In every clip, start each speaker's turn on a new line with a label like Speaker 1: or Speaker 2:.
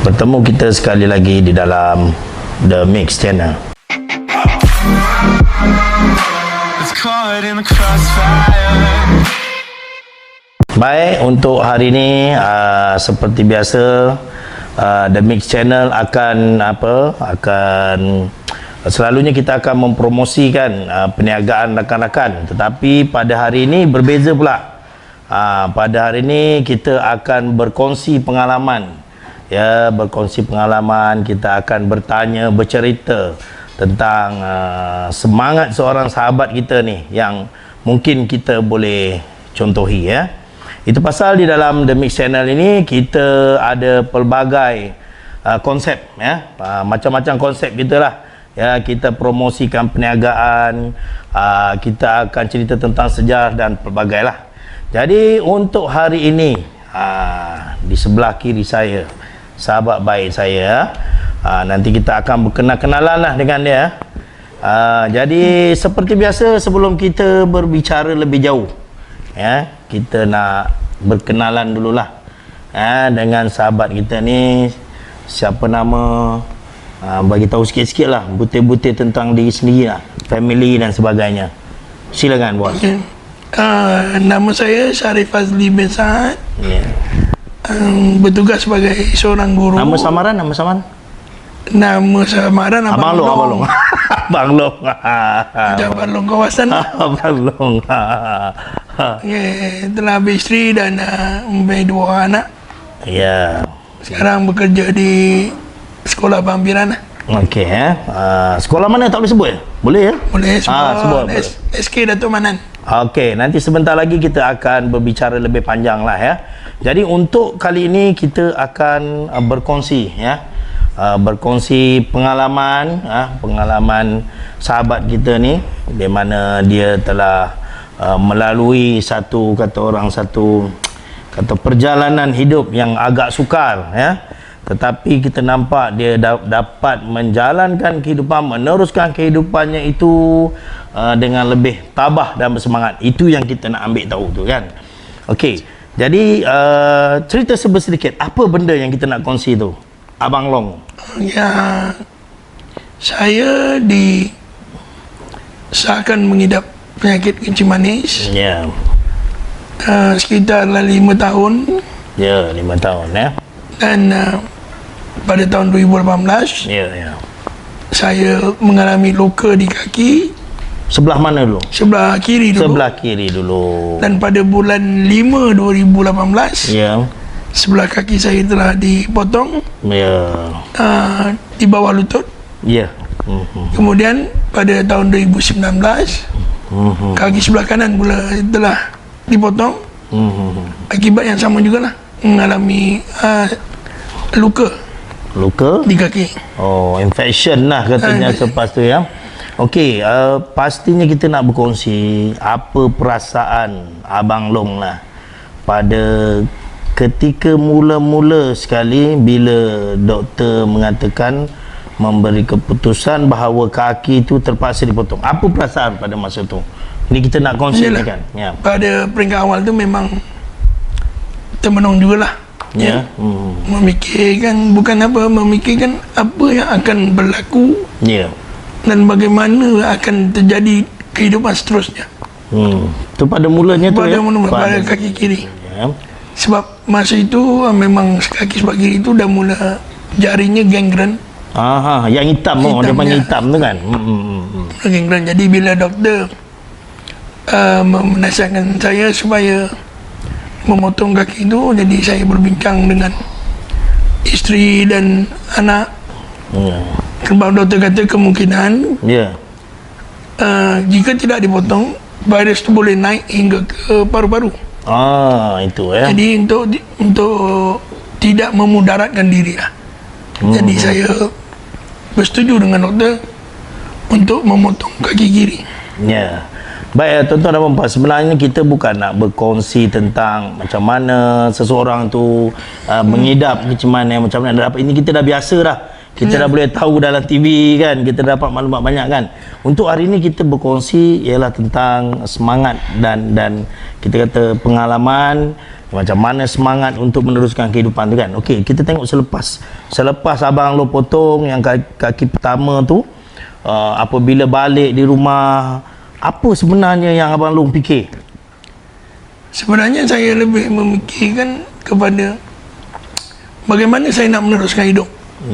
Speaker 1: Bertemu kita sekali lagi di dalam The Mix Channel. Baik, untuk hari ini seperti biasa The Mix Channel akan selalunya kita akan mempromosikan perniagaan rakan-rakan, tetapi pada hari ini berbeza pula. Pada hari ini kita akan berkongsi pengalaman. Ya, berkongsi pengalaman, kita akan bertanya, bercerita tentang semangat seorang sahabat kita ni yang mungkin kita boleh contohi, ya. Itu pasal di dalam The Mix Channel ini kita ada pelbagai konsep, ya. Macam-macam konsep kita lah. Ya, kita promosikan perniagaan, kita akan cerita tentang sejarah dan pelbagai lah. Jadi untuk hari ini di sebelah kiri saya sahabat baik saya, nanti kita akan berkenal-kenalan lah dengan dia. Jadi seperti biasa, sebelum kita berbicara lebih jauh, ya, kita nak berkenalan dululah dengan sahabat kita ni. Siapa nama, bagi tahu sikit-sikit lah, butir-butir tentang diri sendiri lah, family dan sebagainya. Silakan bos.
Speaker 2: Nama saya Syarif Fazli bin Saad. Bertugas sebagai seorang guru.
Speaker 1: Nama samaran? Nama samaran
Speaker 2: Abang
Speaker 1: Long. Abang Long.
Speaker 2: Abang Long kawasan.
Speaker 1: Abang Long.
Speaker 2: Telah beristeri dan mempunyai 2 anak.
Speaker 1: Ya.
Speaker 2: Sekarang bekerja di sekolah Pampiran.
Speaker 1: Okey, sekolah mana tak boleh sebut? Boleh ya?
Speaker 2: Boleh sebut.
Speaker 1: Sebut.
Speaker 2: SK Datuk Manan.
Speaker 1: Okey, nanti sebentar lagi kita akan berbicara lebih panjang lah, ya. Jadi untuk kali ini kita akan berkongsi, ya. Berkongsi pengalaman, pengalaman sahabat kita ni, di mana dia telah melalui satu perjalanan hidup yang agak sukar, ya. Tetapi kita nampak dia dapat menjalankan kehidupan, meneruskan kehidupannya itu dengan lebih tabah dan bersemangat. Itu yang kita nak ambil tahu tu, kan. Okey, jadi cerita sedikit, apa benda yang kita nak kongsi tu, Abang Long?
Speaker 2: Ya, saya disahkan mengidap penyakit kencing manis.
Speaker 1: Ya.
Speaker 2: Sekitar 5 tahun.
Speaker 1: Ya, 5 tahun, ya.
Speaker 2: Dan pada tahun 2018,
Speaker 1: Ya.
Speaker 2: saya mengalami luka di kaki.
Speaker 1: Sebelah mana dulu?
Speaker 2: Sebelah kiri dulu.
Speaker 1: Sebelah kiri dulu.
Speaker 2: Dan pada bulan 5 2018,
Speaker 1: Ya.
Speaker 2: sebelah kaki saya telah dipotong.
Speaker 1: Ya.
Speaker 2: Di bawah lutut.
Speaker 1: Ya.
Speaker 2: Kemudian pada tahun 2019, kaki sebelah kanan pula telah dipotong. Akibat yang sama jugalah, mengalami luka di kaki.
Speaker 1: Oh, infection lah katanya selepas tu, ya. Okey, pastinya kita nak berkongsi apa perasaan Abang Long lah pada ketika mula-mula sekali bila doktor mengatakan, memberi keputusan bahawa kaki itu terpaksa dipotong. Apa perasaan pada masa tu? Ini kita nak kongsi ni, kan. Ya.
Speaker 2: Pada peringkat awal tu memang termenung jugalah.
Speaker 1: Ya.
Speaker 2: Memikirkan apa yang akan berlaku.
Speaker 1: Ya.
Speaker 2: Dan bagaimana akan terjadi kehidupan seterusnya.
Speaker 1: Tu pada mulanya tu,
Speaker 2: pada kaki kiri.
Speaker 1: Ya.
Speaker 2: Sebab masa itu memang kaki sebelah kiri itu dah mula jarinya gangren.
Speaker 1: Yang hitam, dia panggil hitam tu, kan.
Speaker 2: Gangren. Jadi bila doktor menasihatkan saya supaya memotong kaki itu, jadi saya berbincang dengan isteri dan anak. Sebab doktor kata kemungkinan jika tidak dipotong, virus itu boleh naik hingga ke paru-paru.
Speaker 1: Itu, ya.
Speaker 2: Jadi untuk tidak memudaratkan diri lah. Jadi saya bersetuju dengan doktor untuk memotong kaki kiri.
Speaker 1: Ya. Baik, tuan-tuan dan puan-puan, sebenarnya kita bukan nak berkongsi tentang macam mana seseorang tu mengidap macam mana dapat. Ini kita dah biasa dah. Kita dah boleh tahu dalam TV, kan. Kita dapat maklumat banyak, kan. Untuk hari ini kita berkongsi ialah tentang semangat dan kita kata pengalaman Macam mana semangat untuk meneruskan kehidupan tu kan. Okey, kita tengok selepas abang lu potong yang kaki pertama tu, apabila balik di rumah, apa sebenarnya yang abang lu fikir?
Speaker 2: Sebenarnya saya lebih memikirkan kepada bagaimana saya nak meneruskan hidup.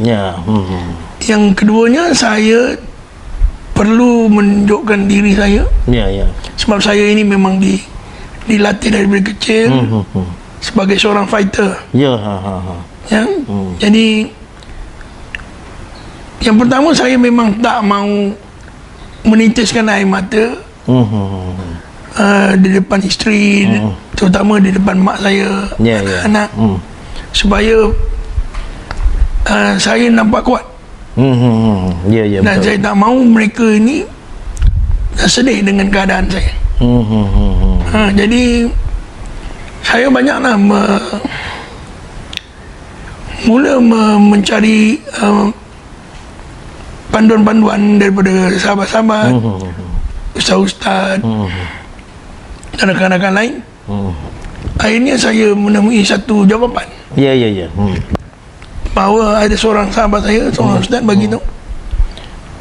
Speaker 1: Ya.
Speaker 2: Yang keduanya, saya perlu menunjukkan diri saya.
Speaker 1: Ya.
Speaker 2: Sebab saya ini memang dilatih dari kecil sebagai seorang fighter.
Speaker 1: Ya.
Speaker 2: Ya. Jadi yang pertama, saya memang tak mau menitiskan air mata di depan isteri, terutama di depan mak saya, anak, supaya saya nampak kuat.
Speaker 1: Ya,
Speaker 2: Dan
Speaker 1: betul.
Speaker 2: saya tak mau mereka ini sedih dengan keadaan saya. Jadi saya banyaklah mencari panduan-panduan daripada sahabat-sahabat, ustaz-ustaz, dan rakan-rakan lain. Akhirnya saya menemui satu jawapan.
Speaker 1: Ya.
Speaker 2: Bahawa ada seorang sahabat saya, seorang ustaz bagi tahu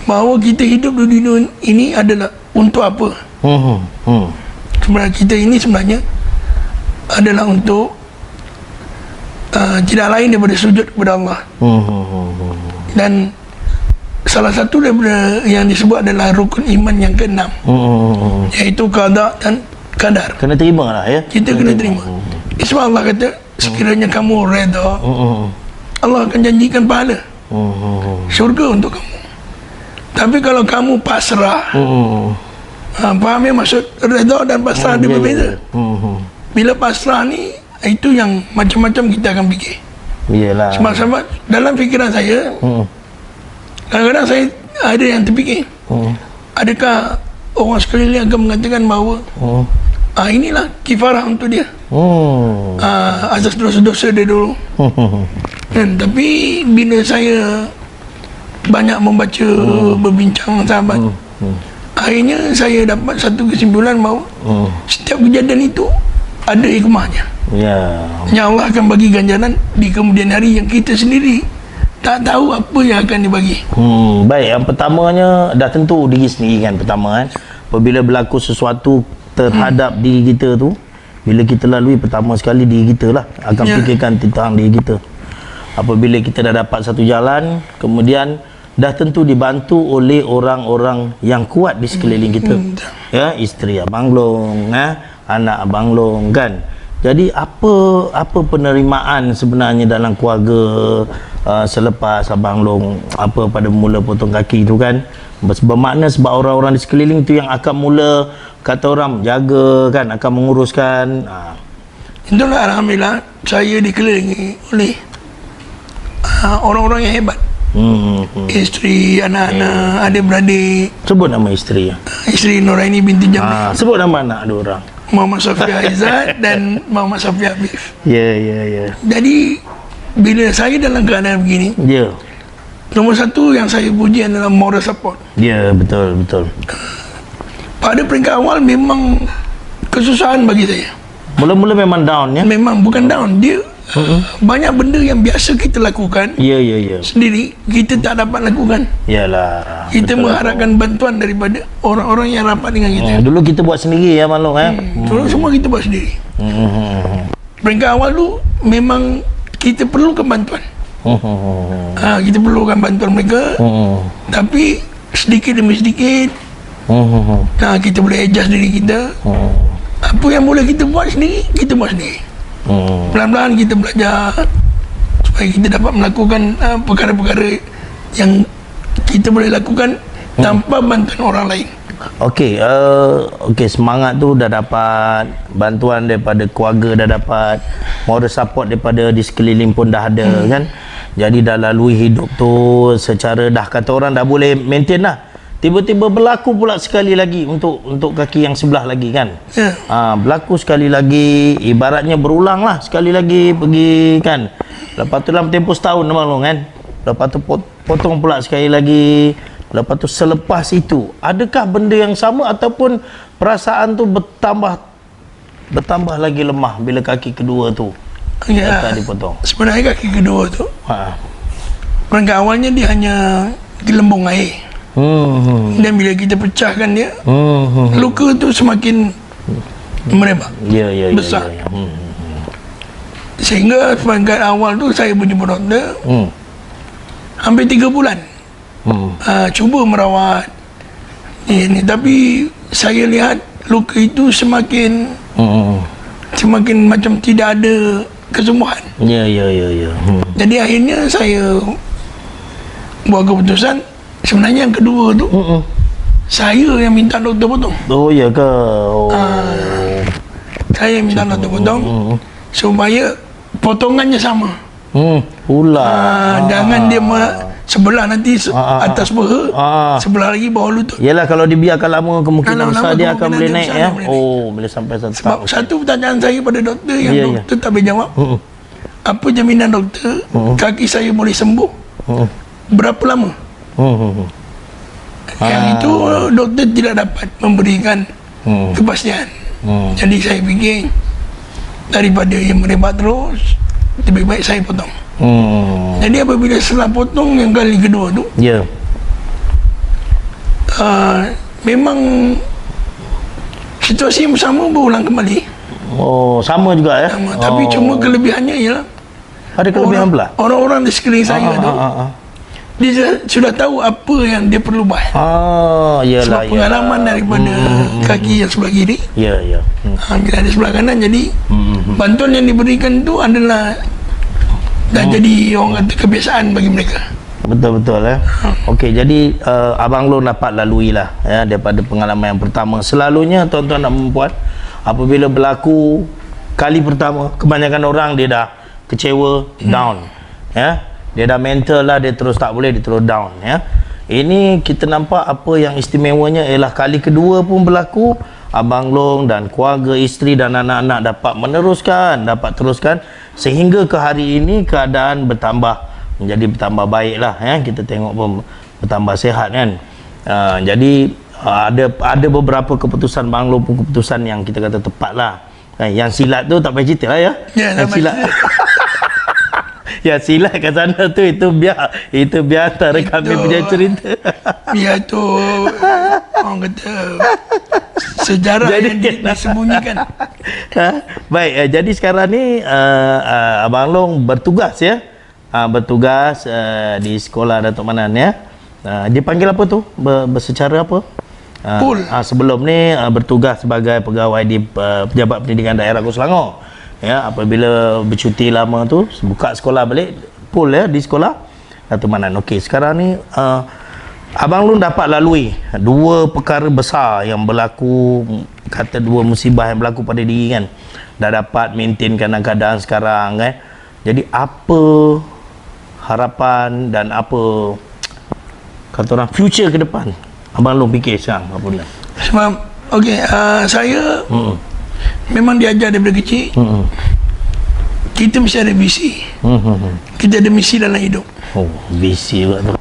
Speaker 2: bahawa kita hidup di dunia ini adalah untuk apa? Sebenarnya kita ini sebenarnya adalah untuk tidak lain daripada sujud kepada Allah. Dan salah satu daripada yang disebut adalah rukun iman yang ke-6, iaitu qada dan qadar.
Speaker 1: Kena terima lah ya.
Speaker 2: Kita kena terima. Sebab Allah kata, sekiranya kamu redha, Allah akan janjikan pahala syurga untuk kamu. Tapi kalau kamu pasrah, faham ya maksud redha dan pasrah dia berbeza. Bila pasrah ni, itu yang macam-macam kita akan fikir.
Speaker 1: Iyalah.
Speaker 2: Sebab dalam fikiran saya, kadang-kadang saya ada yang terfikir, adakah orang sekeliling akan mengatakan bahawa inilah kifarah untuk dia, atas dosa-dosa dia dulu. Dan tapi bila saya banyak membaca, berbincang dengan sahabat, akhirnya saya dapat satu kesimpulan bahawa setiap kejadian itu ada hikmahnya.
Speaker 1: Ya.
Speaker 2: Yang Allah akan bagi ganjaran di kemudian hari yang kita sendiri tak tahu apa yang akan dibagi.
Speaker 1: Baik, yang pertamanya dah tentu diri sendiri kan. Pertama kan, apabila berlaku sesuatu terhadap diri kita tu, bila kita lalui, pertama sekali diri kita lah akan fikirkan tentang diri kita. Apabila kita dah dapat satu jalan, kemudian dah tentu dibantu oleh orang-orang yang kuat di sekeliling kita. Ya, isteri abang long, anak abang long kan. Jadi apa penerimaan sebenarnya dalam keluarga selepas abang long pada mula potong kaki tu kan? Bermakna sebab orang-orang di sekeliling tu yang akan mula, kata orang, jaga kan, akan menguruskan.
Speaker 2: Itulah alhamdulillah saya dikelilingi oleh orang-orang yang hebat. Isteri, anak-anak, adik-beradik.
Speaker 1: Sebut nama isteri.
Speaker 2: Isteri Nuraini binti Jamil.
Speaker 1: Sebut nama anak dua orang.
Speaker 2: Muhammad Safia Aizat dan Muhammad Safia Habif.
Speaker 1: Ya.
Speaker 2: Jadi bila saya dalam keadaan begini, nombor satu yang saya puji adalah moral support.
Speaker 1: Ya, betul.
Speaker 2: Pada peringkat awal memang kesusahan bagi saya.
Speaker 1: Mula-mula memang down ya.
Speaker 2: Memang bukan down, dia banyak benda yang biasa kita lakukan sendiri, kita tak dapat lakukan.
Speaker 1: Yalah.
Speaker 2: Kita mengharapkan bantuan daripada orang-orang yang rapat dengan kita.
Speaker 1: Dulu kita buat sendiri ya Malung
Speaker 2: Dulu semua kita buat sendiri. Peringkat awal tu memang kita perlukan bantuan. Kita perlukan bantuan mereka. Tapi sedikit demi sedikit kita boleh adjust diri kita. Apa yang boleh kita buat sendiri, kita buat sendiri. Pelan-pelan kita belajar supaya kita dapat melakukan perkara-perkara yang kita boleh lakukan tanpa bantuan orang lain.
Speaker 1: Okey, semangat tu dah dapat, bantuan daripada keluarga dah dapat, moral support daripada di sekeliling pun dah ada kan. Jadi dah lalui hidup tu secara dah kata orang dah boleh maintain lah. Tiba-tiba berlaku pula sekali lagi untuk kaki yang sebelah lagi kan. Berlaku sekali lagi, ibaratnya berulang lah sekali lagi pergi kan. Lepas tu dalam tempoh setahun Malung kan. Lepas tu potong pula sekali lagi. Lepas tu selepas itu, adakah benda yang sama ataupun perasaan tu bertambah bertambah lagi lemah bila kaki kedua tu
Speaker 2: Ya,
Speaker 1: letak dipotong.
Speaker 2: sebenarnya kaki kedua tu
Speaker 1: Ha.
Speaker 2: perangkat awalnya dia hanya gelembung air, dan bila kita pecahkan dia, luka tu semakin merebak,
Speaker 1: Ya, ya, ya.
Speaker 2: besar.
Speaker 1: Ya, ya.
Speaker 2: Sehingga perangkat awal tu saya berjumpa doktor hampir 3 bulan, cuba merawat ini, tapi saya lihat luka itu semakin macam tidak ada kesembuhan.
Speaker 1: Ya, ya, ya, ya.
Speaker 2: Jadi akhirnya saya buat keputusan, sebenarnya yang kedua tu saya yang minta doktor potong.
Speaker 1: Oh, ya ke? Oh.
Speaker 2: Saya yang minta doktor potong supaya potongannya sama.
Speaker 1: Pula.
Speaker 2: Jangan dia sebelah nanti atas paha, sebelah lagi bawah lutut.
Speaker 1: Yalah, kalau dibiarkan lama kemungkinan
Speaker 2: Kalau
Speaker 1: besar
Speaker 2: lama
Speaker 1: dia akan
Speaker 2: kemungkinan
Speaker 1: boleh
Speaker 2: dia
Speaker 1: naik
Speaker 2: besar,
Speaker 1: ya.
Speaker 2: dia boleh
Speaker 1: Oh, boleh sampai satu
Speaker 2: Sebab
Speaker 1: tahun.
Speaker 2: satu pertanyaan saya pada doktor yang
Speaker 1: Ya, ya.
Speaker 2: doktor tak boleh jawab. Apa jaminan doktor kaki saya boleh sembuh? Berapa lama? Yang itu doktor tidak dapat memberikan kepastian. Jadi saya fikir daripada yang merebak terus, lebih baik saya potong. Jadi apabila setelah potong yang kali kedua tu,
Speaker 1: Ya.
Speaker 2: memang situasi yang sama berulang kembali.
Speaker 1: Oh, sama juga ya.
Speaker 2: Tapi cuma kelebihannya ialah
Speaker 1: Ada kelebihan pula.
Speaker 2: orang-orang di sekeliling saya tu, dia sudah tahu apa yang dia perlu buat.
Speaker 1: Yalah,
Speaker 2: Sebab pengalaman daripada kaki yang sebelah kiri,
Speaker 1: Ya, ya.
Speaker 2: bila ada sebelah kanan, jadi bantuan yang diberikan tu adalah dah jadi orang kata kebiasaan bagi mereka.
Speaker 1: Betul-betul ya. Okey, jadi Abang Long dapat lalui lah ya, daripada pengalaman yang pertama. Selalunya tuan-tuan dan puan, apabila berlaku kali pertama, kebanyakan orang dia dah kecewa, down ya. Dia dah mental lah, dia terus tak boleh, dia terus down ya. Ini kita nampak apa yang istimewanya ialah kali kedua pun berlaku, Abang Long dan keluarga, isteri dan anak-anak dapat meneruskan, dapat teruskan sehingga ke hari ini keadaan menjadi bertambah baik lah ya. Kita tengok pun bertambah sihat kan. Jadi ada beberapa keputusan Bang Long pun keputusan yang kita kata tepat lah. Yang silat tu tak payah cerita lah ya.
Speaker 2: Ya,
Speaker 1: Yang silat ya, silat kat sana tu itu biar antara kami punya cerita.
Speaker 2: Biar tu orang kata sejarah
Speaker 1: Jadi,
Speaker 2: yang disembunyikan.
Speaker 1: Baik, jadi sekarang ni Abang Long bertugas ya. Bertugas di sekolah Datuk Manan ya. Dia panggil apa tu? Secara apa?
Speaker 2: Pul.
Speaker 1: Sebelum ni bertugas sebagai pegawai di Pejabat Pendidikan Daerah Kota Selangor. Ya, apabila bercuti lama tu buka sekolah balik, pul ya di sekolah Datuk Manan. Okey, sekarang ni Abang Long dapat lalui dua perkara besar yang berlaku, kata dua musibah yang berlaku pada diri kan. Dah dapat maintain keadaan sekarang kan. Jadi apa harapan dan apa kata orang future ke depan Abang Long fikir sekarang apa benda?
Speaker 2: Sebab okey, saya memang diajar daripada kecil, kita mesti ada visi. Kita ada misi dalam hidup.
Speaker 1: Oh, visi juga tu.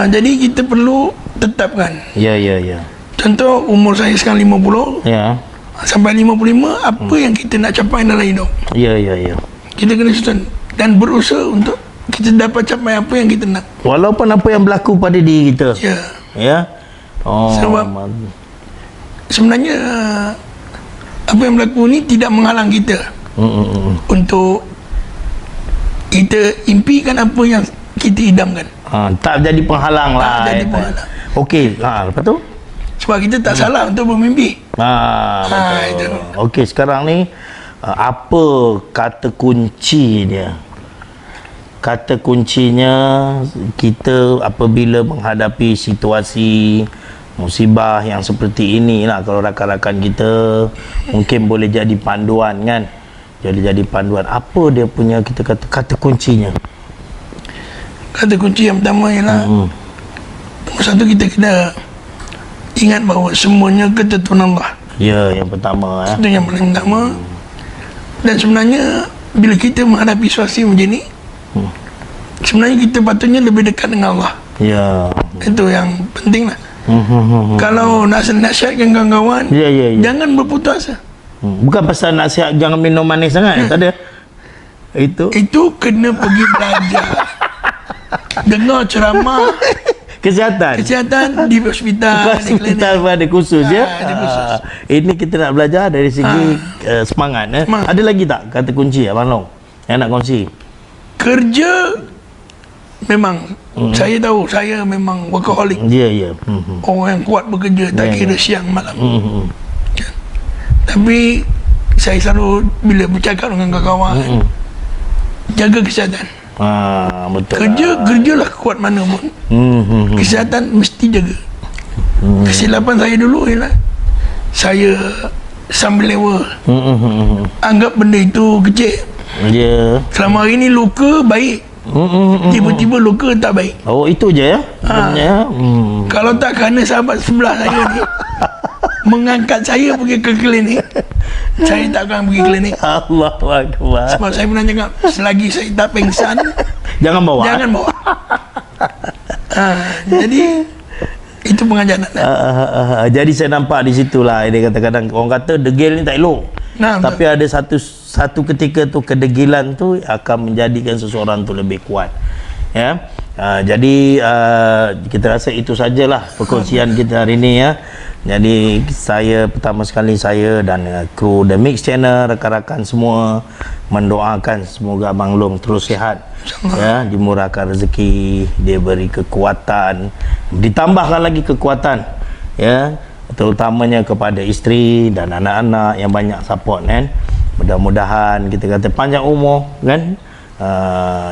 Speaker 2: Jadi kita perlu tetapkan.
Speaker 1: Ya, ya, ya.
Speaker 2: Contoh umur saya sekarang 50,
Speaker 1: Ya.
Speaker 2: sampai 55, apa yang kita nak capai dalam hidup,
Speaker 1: Ya, ya, ya.
Speaker 2: kita kena susun dan berusaha untuk kita dapat capai apa yang kita nak.
Speaker 1: Walaupun apa yang berlaku pada diri kita.
Speaker 2: Ya.
Speaker 1: Ya. Oh.
Speaker 2: Sebab sebenarnya apa yang berlaku ni tidak menghalang kita untuk kita impikan apa yang kita idamkan.
Speaker 1: Tak jadi penghalang lah.
Speaker 2: Tak jadi penghalang.
Speaker 1: Okey, lepas tu?
Speaker 2: Sebab kita tak salah untuk bermimpi.
Speaker 1: Betul.
Speaker 2: Itu.
Speaker 1: Okey, sekarang ni apa kata kunci dia? Kata kuncinya kita apabila menghadapi situasi musibah yang seperti inilah, kalau rakan-rakan kita mungkin boleh jadi panduan kan. Jadi panduan. Apa dia punya kita kata kuncinya?
Speaker 2: Kata kunci yang pertama ialah nombor satu, kita kena ingat bahawa semuanya ketentuan Allah.
Speaker 1: Ya, yang pertama
Speaker 2: Itu yang paling pertama. Dan sebenarnya bila kita menghadapi situasi macam ni, sebenarnya kita patutnya lebih dekat dengan Allah.
Speaker 1: Ya.
Speaker 2: Itu yang penting lah. Kalau nak nasihatkan kawan-kawan,
Speaker 1: Ya.
Speaker 2: jangan berputus asa.
Speaker 1: Bukan pasal nasihat jangan minum manis sangat, tak ada.
Speaker 2: Itu kena pergi belajar. Dengar ceramah kesihatan di hospital, di klinik.
Speaker 1: Hospital pun ada khusus ya.
Speaker 2: Ada khusus.
Speaker 1: Ini kita nak belajar dari segi semangat.
Speaker 2: Semangat.
Speaker 1: Ada lagi tak kata kunci Abang Long yang nak kongsi?
Speaker 2: Kerja memang saya tahu saya memang workaholic.
Speaker 1: Ya.
Speaker 2: Orang yang kuat bekerja tak
Speaker 1: Ya,
Speaker 2: kira siang malam. Tapi saya selalu bila bercakap dengan kawan-kawan, jaga kesihatan.
Speaker 1: Betul.
Speaker 2: Kerjalah kuat mana pun. Kesihatan mesti jaga. Kesilapan saya dulu ialah saya sambil lewa. Anggap benda itu kecil.
Speaker 1: Ya.
Speaker 2: Selama hari ni luka baik. Tiba-tiba luka tak baik.
Speaker 1: Oh, itu je ya. Sebenarnya.
Speaker 2: Kalau tak kerana sahabat sebelah saya ni mengangkat saya pergi ke klinik, saya tak akan pergi klinik.
Speaker 1: Allahu Akbar.
Speaker 2: Sebab saya pernah cakap, selagi saya tak pengsan,
Speaker 1: Jangan bawa.
Speaker 2: jangan bawa. Jadi itu pengajaran.
Speaker 1: Jadi saya nampak di situlah dia kadang-kadang orang kata degil ni tak elok.
Speaker 2: Nah,
Speaker 1: Tapi ada satu ketika tu kedegilan tu akan menjadikan seseorang tu lebih kuat. Ya. Jadi kita rasa itu sajalah perkongsian kita hari ini ya. Jadi pertama sekali saya dan kru The Mix Channel, rakan-rakan semua mendoakan semoga Abang Long terus sihat, ya, dimurahkan rezeki, dia beri kekuatan, ditambahkan lagi kekuatan, ya, terutamanya kepada isteri dan anak-anak yang banyak support kan. Mudah-mudahan kita kata panjang umur kan.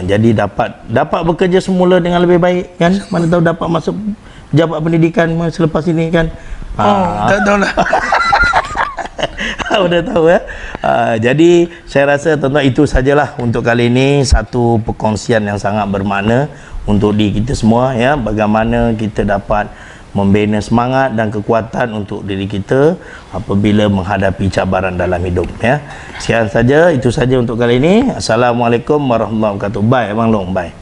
Speaker 1: Jadi dapat bekerja semula dengan lebih baik kan. Mana tahu dapat masuk pejabat pendidikan selepas ini kan.
Speaker 2: tak tahulah.
Speaker 1: Udah tahu ya. Jadi saya rasa tuan-tuan itu sajalah untuk kali ini, satu perkongsian yang sangat bermakna untuk diri kita semua ya, bagaimana kita dapat membina semangat dan kekuatan untuk diri kita apabila menghadapi cabaran dalam hidup ya. Sekian saja, itu saja untuk kali ini. Assalamualaikum warahmatullahi wabarakatuh. Bye Abang Long, bye.